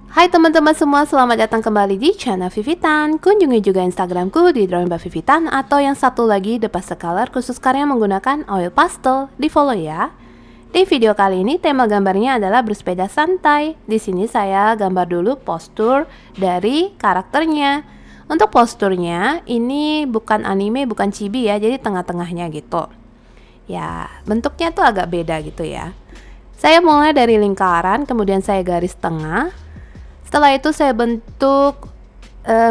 Hai teman-teman semua, selamat datang kembali di channel Vivitan. Kunjungi juga Instagramku di Drawing by Vivitan atau yang satu lagi The Pastel Color khusus karya menggunakan oil pastel. Di follow ya. Di video kali ini tema gambarnya adalah bersepeda santai. Di sini saya gambar dulu postur dari karakternya. Untuk posturnya ini bukan anime, bukan chibi ya, jadi tengah-tengahnya gitu. Ya, bentuknya tuh agak beda gitu ya. Saya mulai dari lingkaran, kemudian saya garis tengah. Setelah itu saya bentuk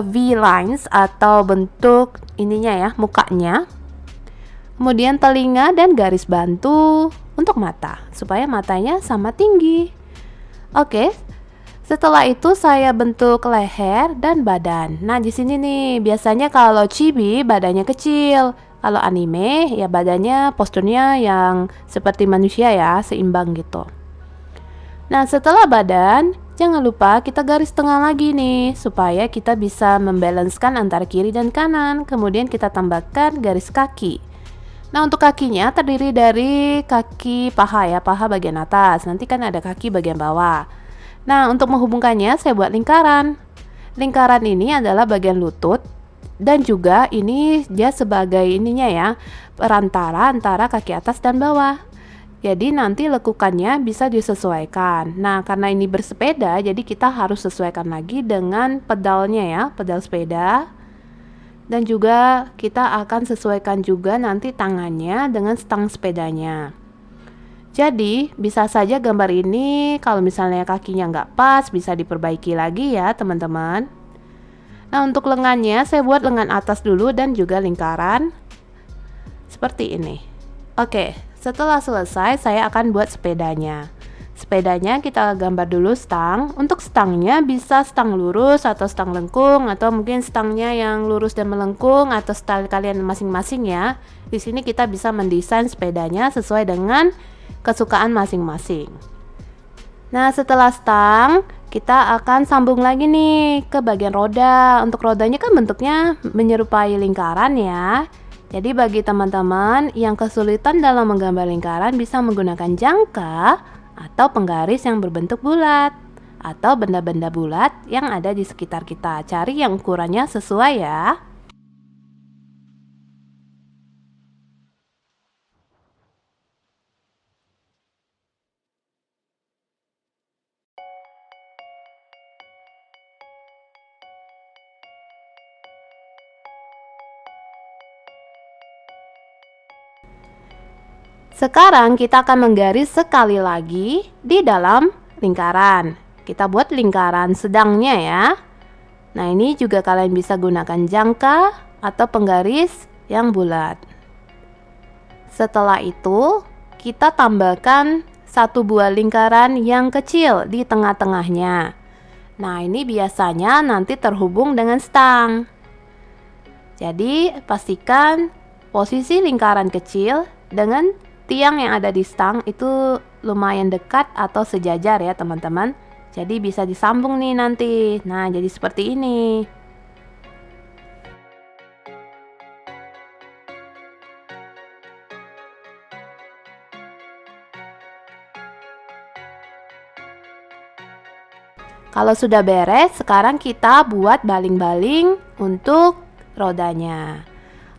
V-lines atau bentuk ininya ya, mukanya. Kemudian telinga dan garis bantu untuk mata, supaya matanya sama tinggi. Oke. Setelah itu saya bentuk leher dan badan. Nah, di sini nih biasanya kalau chibi badannya kecil. Kalau anime ya badannya posturnya yang seperti manusia ya, seimbang gitu. Nah, setelah badan, jangan lupa kita garis tengah lagi nih, supaya kita bisa membalanskan antara kiri dan kanan. Kemudian kita tambahkan garis kaki. Nah, untuk kakinya terdiri dari kaki paha ya, paha bagian atas. Nanti kan ada kaki bagian bawah. Nah, untuk menghubungkannya saya buat lingkaran. Lingkaran ini adalah bagian lutut. Dan juga ini dia sebagai ininya ya, perantara antara kaki atas dan bawah. Jadi nanti lekukannya bisa disesuaikan. Nah, karena ini bersepeda, jadi kita harus sesuaikan lagi dengan pedalnya ya, pedal sepeda. Dan juga kita akan sesuaikan juga nanti tangannya dengan stang sepedanya. Jadi, bisa saja gambar ini kalau misalnya kakinya nggak pas, bisa diperbaiki lagi ya teman-teman. Nah, untuk lengannya saya buat lengan atas dulu dan juga lingkaran. Seperti ini. Oke. Setelah selesai, saya akan buat sepedanya. Sepedanya kita gambar dulu stang. Untuk stangnya bisa stang lurus atau stang lengkung, atau mungkin stangnya yang lurus dan melengkung, atau style kalian masing-masing ya. Di sini kita bisa mendesain sepedanya sesuai dengan kesukaan masing-masing. Nah, setelah stang, kita akan sambung lagi nih ke bagian roda. Untuk rodanya kan bentuknya menyerupai lingkaran ya. Jadi bagi teman-teman yang kesulitan dalam menggambar lingkaran bisa menggunakan jangka atau penggaris yang berbentuk bulat atau benda-benda bulat yang ada di sekitar kita. Cari yang ukurannya sesuai ya. Sekarang kita akan menggaris sekali lagi di dalam lingkaran. Kita buat lingkaran sedangnya ya. Nah, ini juga kalian bisa gunakan jangka atau penggaris yang bulat. Setelah itu, kita tambahkan satu buah lingkaran yang kecil di tengah-tengahnya. Nah, ini biasanya nanti terhubung dengan stang. Jadi, pastikan posisi lingkaran kecil dengan tiang yang ada di stang itu lumayan dekat atau sejajar ya teman-teman. Jadi bisa disambung nih nanti. Nah, jadi seperti ini. Kalau sudah beres, sekarang kita buat baling-baling untuk rodanya.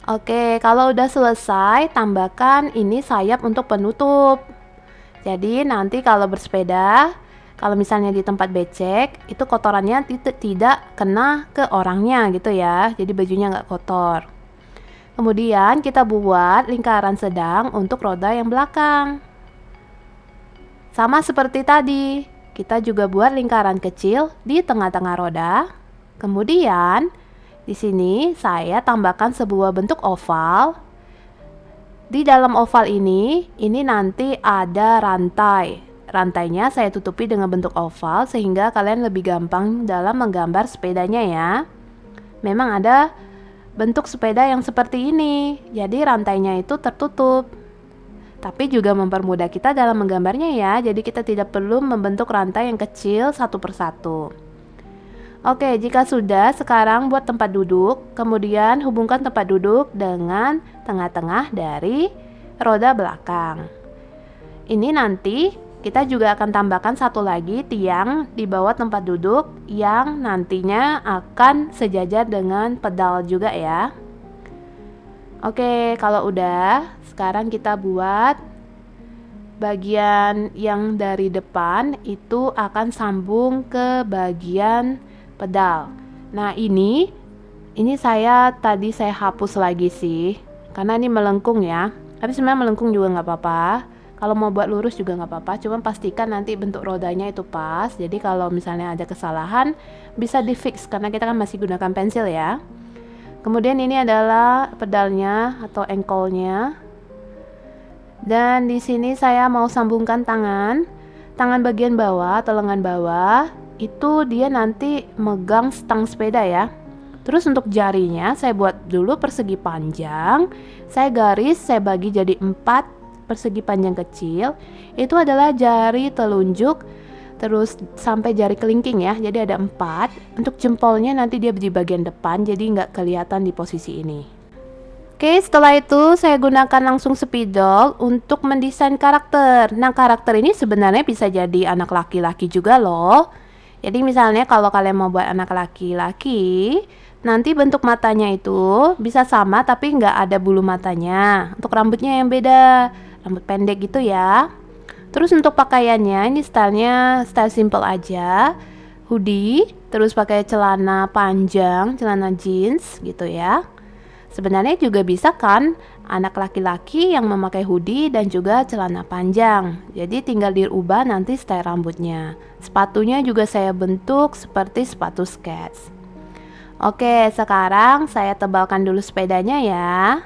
Oke, kalau udah selesai, tambahkan ini sayap untuk penutup. Jadi nanti kalau bersepeda, kalau misalnya di tempat becek, itu kotorannya tidak kena ke orangnya gitu ya. Jadi bajunya nggak kotor. Kemudian kita buat lingkaran sedang untuk roda yang belakang. Sama seperti tadi, kita juga buat lingkaran kecil di tengah-tengah roda. Kemudian di sini saya tambahkan sebuah bentuk oval. Di dalam oval ini nanti ada rantai. Rantainya saya tutupi dengan bentuk oval sehingga kalian lebih gampang dalam menggambar sepedanya ya. Memang ada bentuk sepeda yang seperti ini. Jadi rantainya itu tertutup. Tapi juga mempermudah kita dalam menggambarnya ya. Jadi kita tidak perlu membentuk rantai yang kecil satu persatu. Oke, jika sudah, sekarang buat tempat duduk, kemudian hubungkan tempat duduk dengan tengah-tengah dari roda belakang. Ini nanti kita juga akan tambahkan satu lagi tiang di bawah tempat duduk yang nantinya akan sejajar dengan pedal juga ya. Oke, kalau udah, sekarang kita buat bagian yang dari depan itu akan sambung ke bagian pedal. Nah, ini tadi saya hapus lagi sih, karena ini melengkung ya. Tapi sebenarnya melengkung juga nggak apa-apa. Kalau mau buat lurus juga nggak apa-apa. Cuma pastikan nanti bentuk rodanya itu pas. Jadi kalau misalnya ada kesalahan bisa di fix karena kita kan masih gunakan pensil ya. Kemudian ini adalah pedalnya atau ankle-nya. Dan di sini saya mau sambungkan tangan bagian bawah atau lengan bawah itu dia nanti megang stang sepeda ya. Terus untuk jarinya saya buat dulu persegi panjang, saya bagi jadi 4 persegi panjang kecil. Itu adalah jari telunjuk terus sampai jari kelingking ya, jadi ada 4. Untuk jempolnya nanti dia di bagian depan, jadi nggak kelihatan di posisi ini. Oke, setelah itu saya gunakan langsung spidol untuk mendesain karakter. Nah, karakter ini sebenarnya bisa jadi anak laki-laki juga loh. Jadi misalnya kalau kalian mau buat anak laki-laki, nanti bentuk matanya itu bisa sama tapi nggak ada bulu matanya. Untuk rambutnya yang beda, rambut pendek gitu ya. Terus untuk pakaiannya, ini style simple aja. Hoodie, terus pakai celana panjang, celana jeans gitu ya. Sebenarnya juga bisa kan anak laki-laki yang memakai hoodie dan juga celana panjang. Jadi tinggal diubah nanti style rambutnya. Sepatunya juga saya bentuk seperti sepatu skate. Oke, sekarang saya tebalkan dulu sepedanya ya.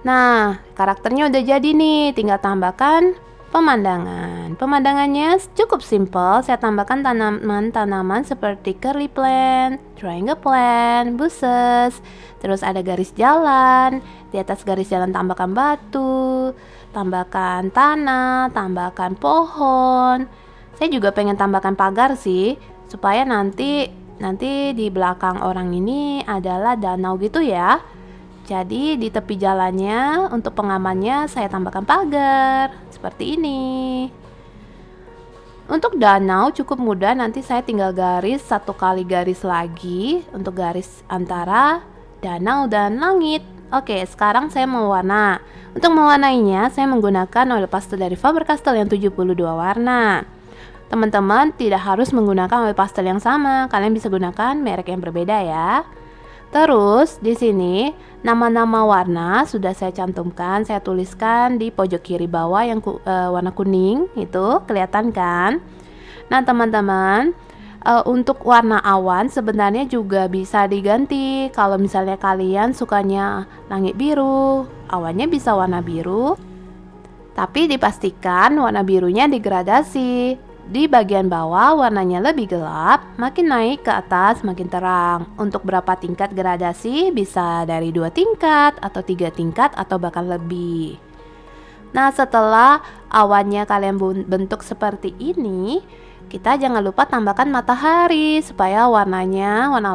Nah, karakternya udah jadi nih, tinggal tambahkan pemandangan. Pemandangannya cukup simple, saya tambahkan tanaman-tanaman seperti curly plant, triangle plant, bushes, terus ada garis jalan, di atas garis jalan tambahkan batu, tambahkan tanah, tambahkan pohon. Saya juga pengen tambahkan pagar sih, supaya nanti di belakang orang ini adalah danau gitu ya. Jadi di tepi jalannya untuk pengamannya saya tambahkan pagar seperti ini. Untuk danau cukup mudah, nanti saya tinggal garis 1 kali garis lagi untuk garis antara danau dan langit. Oke, sekarang saya mau warna. Untuk mewarnainya saya menggunakan oil pastel dari Faber-Castell yang 72 warna. Teman-teman tidak harus menggunakan oil pastel yang sama, kalian bisa gunakan merek yang berbeda ya. Terus di sini nama-nama warna sudah saya cantumkan, saya tuliskan di pojok kiri bawah yang warna kuning itu kelihatan kan? Nah teman-teman, untuk warna awan sebenarnya juga bisa diganti. Kalau misalnya kalian sukanya langit biru, awannya bisa warna biru. Tapi dipastikan warna birunya digradasi. Di bagian bawah warnanya lebih gelap, makin naik ke atas makin terang. Untuk berapa tingkat gradasi bisa dari 2 tingkat atau 3 tingkat atau bahkan lebih. Nah setelah awannya kalian bentuk seperti ini, kita jangan lupa tambahkan matahari supaya warna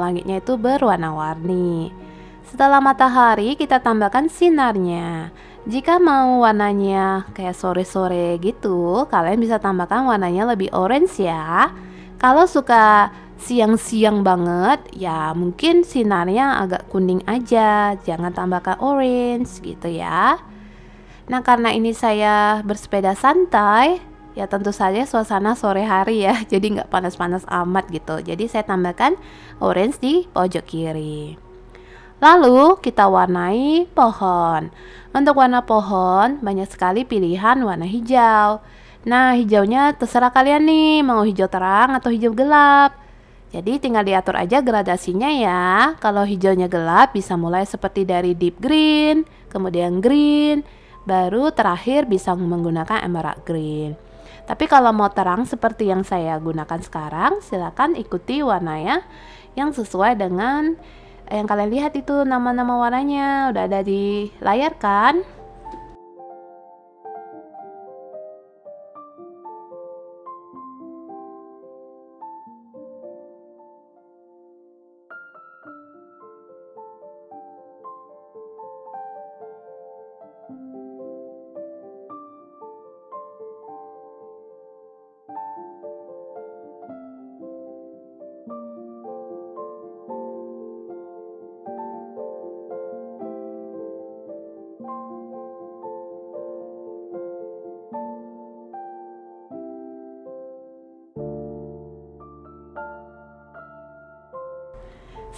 langitnya itu berwarna-warni. Setelah matahari kita tambahkan sinarnya. Jika mau warnanya kayak sore-sore gitu, kalian bisa tambahkan warnanya lebih orange ya. Kalau suka siang-siang banget, ya mungkin sinarnya agak kuning aja, jangan tambahkan orange gitu ya. Nah karena ini saya bersepeda santai, ya tentu saja suasana sore hari ya, jadi nggak panas-panas amat gitu. Jadi saya tambahkan orange di pojok kiri. Lalu kita warnai pohon. Untuk warna pohon banyak sekali pilihan warna hijau. Nah hijaunya terserah kalian nih, mau hijau terang atau hijau gelap. Jadi tinggal diatur aja gradasinya ya. Kalau hijaunya gelap bisa mulai seperti dari deep green, kemudian green, baru terakhir bisa menggunakan emerald green. Tapi kalau mau terang seperti yang saya gunakan sekarang, silakan ikuti warnanya yang sesuai dengan yang kalian lihat itu nama-nama warnanya udah ada di layar kan?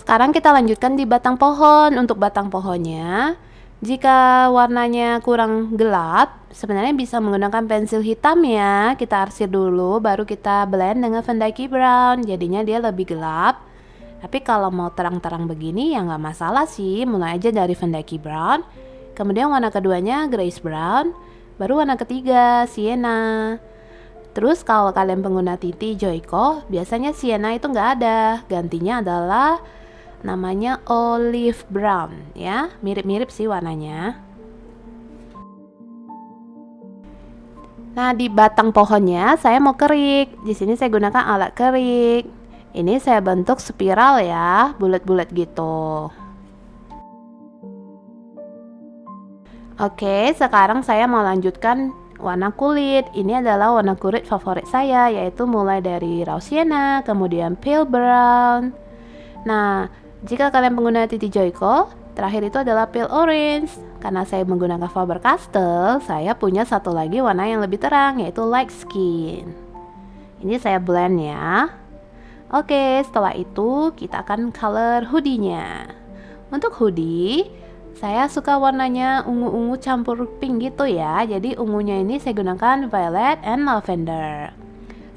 Sekarang kita lanjutkan di batang pohon. Untuk batang pohonnya, jika warnanya kurang gelap, sebenarnya bisa menggunakan pensil hitam ya. Kita arsir dulu, baru kita blend dengan Van Dyke Brown. Jadinya dia lebih gelap. Tapi kalau mau terang-terang begini ya nggak masalah sih. Mulai aja dari Van Dyke Brown. Kemudian warna keduanya Grace Brown. Baru warna ketiga Sienna. Terus kalau kalian pengguna tinti Joico, biasanya Sienna itu nggak ada. Gantinya adalah namanya olive brown ya, mirip-mirip sih warnanya. Nah, di batang pohonnya saya mau kerik. Di sini saya gunakan alat kerik. Ini saya bentuk spiral ya, bulat-bulat gitu. Oke, sekarang saya mau lanjutkan warna kulit. Ini adalah warna kulit favorit saya, yaitu mulai dari raw sienna, kemudian pale brown. Nah, jika kalian pengguna tinti Joico, terakhir itu adalah pale orange. Karena saya menggunakan Faber-Castell, saya punya satu lagi warna yang lebih terang, yaitu light skin. Ini saya blend ya. Oke, setelah itu kita akan color hoodie-nya. Untuk hoodie, saya suka warnanya ungu-ungu campur pink gitu ya. Jadi ungunya ini saya gunakan violet and lavender.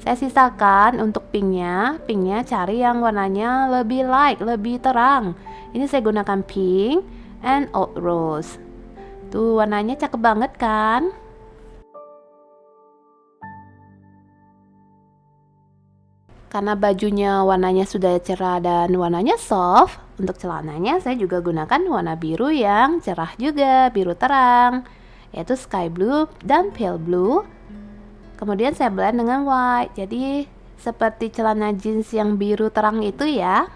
Saya sisakan untuk pinknya cari yang warnanya lebih light, lebih terang. Ini saya gunakan pink and oud rose. Tuh warnanya cakep banget kan? Karena bajunya warnanya sudah cerah dan warnanya soft, untuk celananya saya juga gunakan warna biru yang cerah juga, biru terang, yaitu sky blue dan pale blue. Kemudian saya blend dengan white, jadi seperti celana jeans yang biru terang itu ya.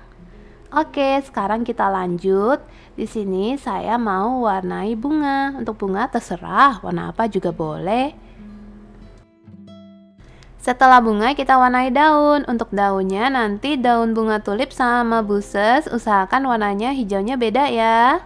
Oke, sekarang kita lanjut. Di sini saya mau warnai bunga. Untuk bunga terserah, warna apa juga boleh. Setelah bunga kita warnai daun. Untuk daunnya nanti daun bunga tulip sama buses, usahakan warnanya hijaunya beda ya.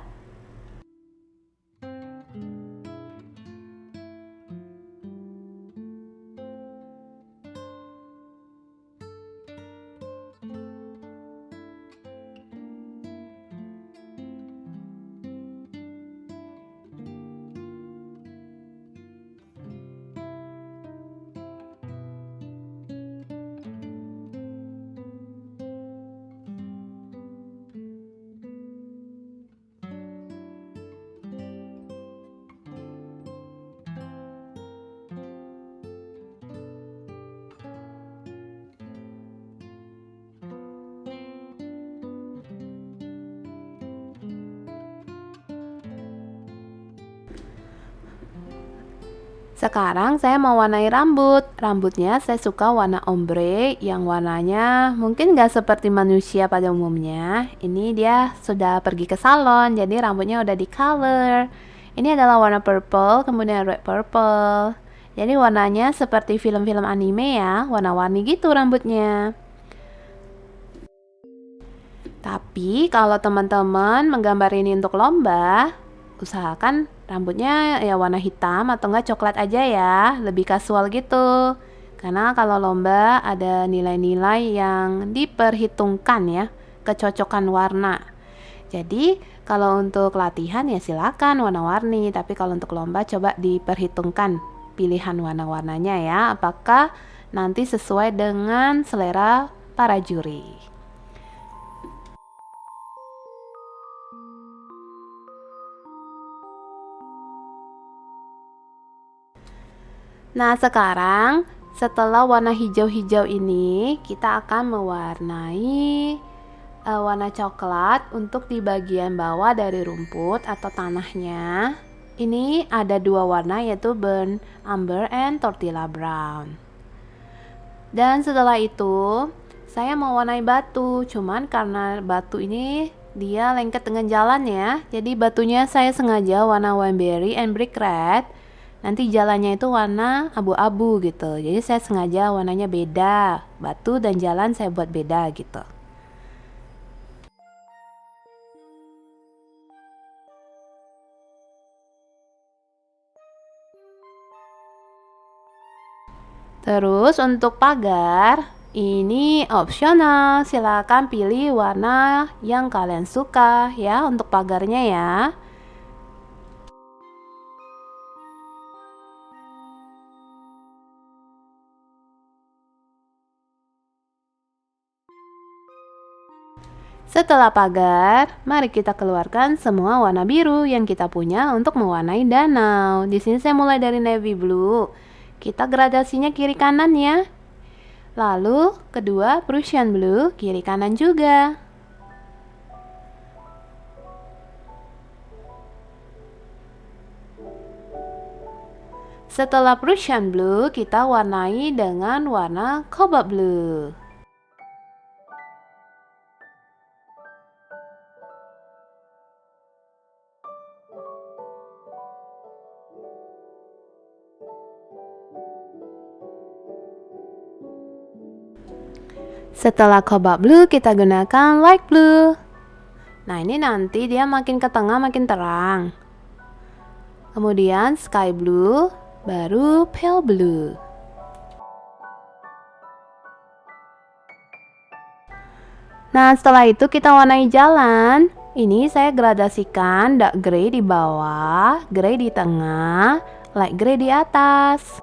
Sekarang saya mau warnai rambut. Rambutnya saya suka warna ombre yang warnanya mungkin gak seperti manusia pada umumnya. Ini dia sudah pergi ke salon, jadi rambutnya udah di color. Ini adalah warna purple, kemudian red purple. Jadi warnanya seperti film-film anime ya, warna-warni gitu rambutnya. Tapi kalau teman-teman menggambar ini untuk lomba, usahakan rambutnya ya warna hitam atau enggak coklat aja ya, lebih kasual gitu. Karena kalau lomba ada nilai-nilai yang diperhitungkan ya, kecocokan warna. Jadi kalau untuk latihan ya silakan warna-warni, tapi kalau untuk lomba coba diperhitungkan pilihan warna-warnanya ya, apakah nanti sesuai dengan selera para juri. Nah, sekarang setelah warna hijau-hijau ini, kita akan mewarnai warna coklat untuk di bagian bawah dari rumput atau tanahnya. Ini ada dua warna yaitu burnt umber and tortilla brown. Dan setelah itu, saya mau warnai batu. Cuman karena batu ini dia lengket dengan jalan ya, jadi batunya saya sengaja warna wineberry and brick red. Nanti jalannya itu warna abu-abu gitu. Jadi saya sengaja warnanya beda. Batu dan jalan saya buat beda gitu. Terus untuk pagar, Ini opsional, silakan pilih warna yang kalian suka ya untuk pagarnya ya. Setelah pagar, mari kita keluarkan semua warna biru yang kita punya untuk mewarnai danau. Di sini saya mulai dari navy blue. Kita gradasinya kiri kanan ya. Lalu kedua Prussian blue, kiri kanan juga. Setelah Prussian blue, kita warnai dengan warna cobalt blue. Setelah cobalt blue, kita gunakan light blue. Nah, ini nanti dia makin ke tengah makin terang. Kemudian sky blue, baru pale blue. Nah, setelah itu kita warnai jalan. Ini saya gradasikan dark gray di bawah, gray di tengah, light gray di atas.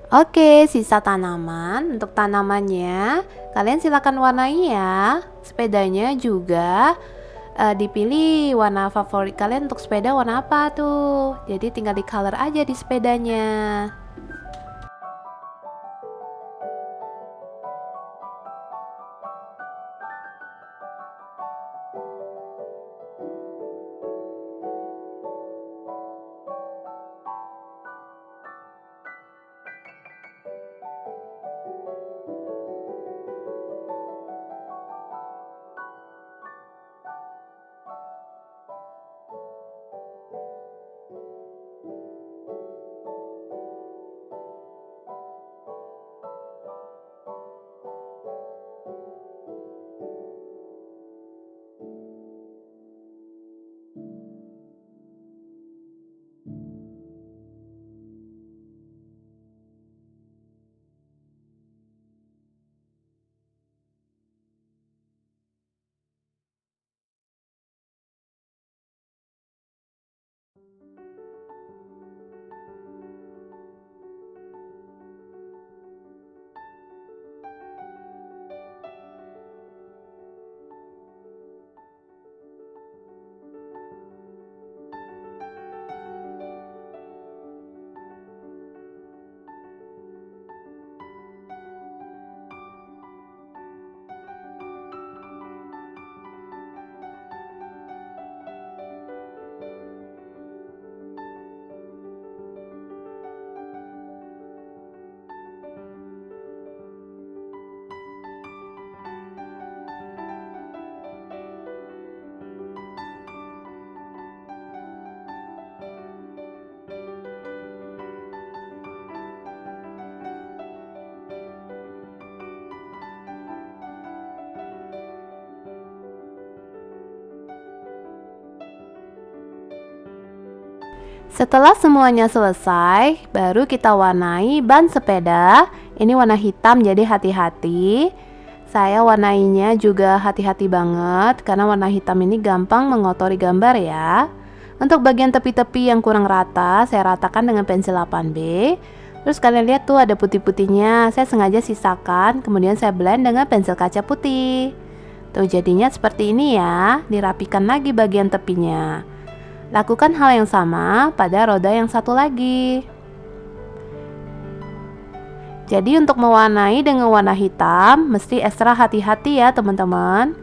Oke, sisa tanaman. Untuk tanamannya, kalian silakan warnai ya. Sepedanya juga dipilih warna favorit kalian untuk sepeda warna apa tuh. Jadi tinggal di color aja di sepedanya. Setelah semuanya selesai, baru kita warnai ban sepeda. Ini warna hitam, jadi hati-hati. Saya warnainya juga hati-hati banget, karena warna hitam ini gampang mengotori gambar ya. Untuk bagian tepi-tepi yang kurang rata, saya ratakan dengan pensil 8B. Terus kalian lihat tuh ada putih-putihnya, saya sengaja sisakan, kemudian saya blend dengan pensil kaca putih. Tuh jadinya seperti ini ya, dirapikan lagi bagian tepinya. Lakukan hal yang sama pada roda yang satu lagi. Jadi untuk mewarnai dengan warna hitam mesti ekstra hati-hati ya teman-teman.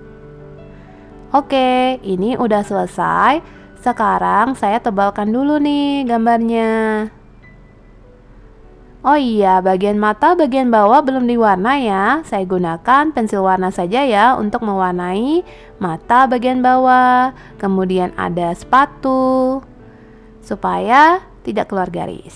Oke, ini udah selesai. Sekarang saya tebalkan dulu nih gambarnya. Oh iya, bagian mata bagian bawah belum diwarna ya. Saya gunakan pensil warna saja ya untuk mewarnai mata bagian bawah. Kemudian ada sepatu supaya tidak keluar garis.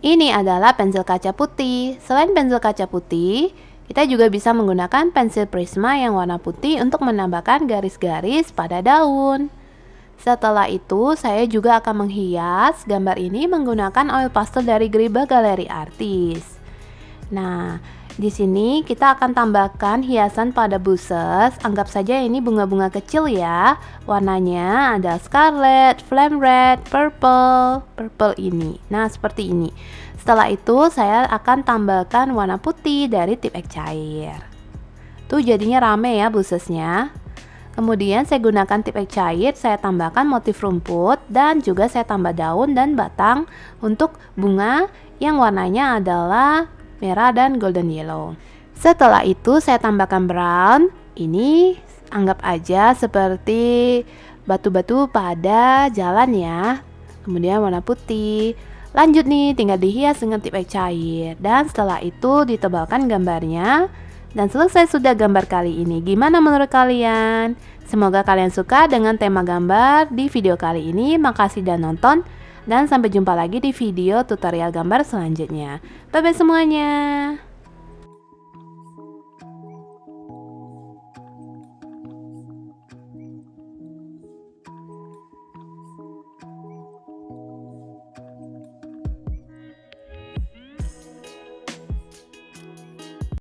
Ini adalah pensil kaca putih. Selain pensil kaca putih, kita juga bisa menggunakan pensil prisma yang warna putih untuk menambahkan garis-garis pada daun. Setelah itu, saya juga akan menghias gambar ini menggunakan oil pastel dari Griba Galeri Artis. Nah, di sini kita akan tambahkan hiasan pada buses. Anggap saja ini bunga-bunga kecil ya. Warnanya ada scarlet, flame red, purple ini. Nah, seperti ini. Setelah itu saya akan tambahkan warna putih dari tip ek cair. Tuh jadinya rame ya busesnya. Kemudian saya gunakan tip ek cair, saya tambahkan motif rumput dan juga saya tambah daun dan batang untuk bunga yang warnanya adalah merah dan golden yellow. Setelah itu saya tambahkan brown. Ini anggap aja seperti batu-batu pada jalan ya. Kemudian warna putih. Lanjut nih, tinggal dihias dengan tip ek cair. Dan setelah itu ditebalkan gambarnya. Dan selesai sudah gambar kali ini. Gimana menurut kalian? Semoga kalian suka dengan tema gambar di video kali ini. Makasih sudah nonton. Dan sampai jumpa lagi di video tutorial gambar selanjutnya. Bye-bye semuanya.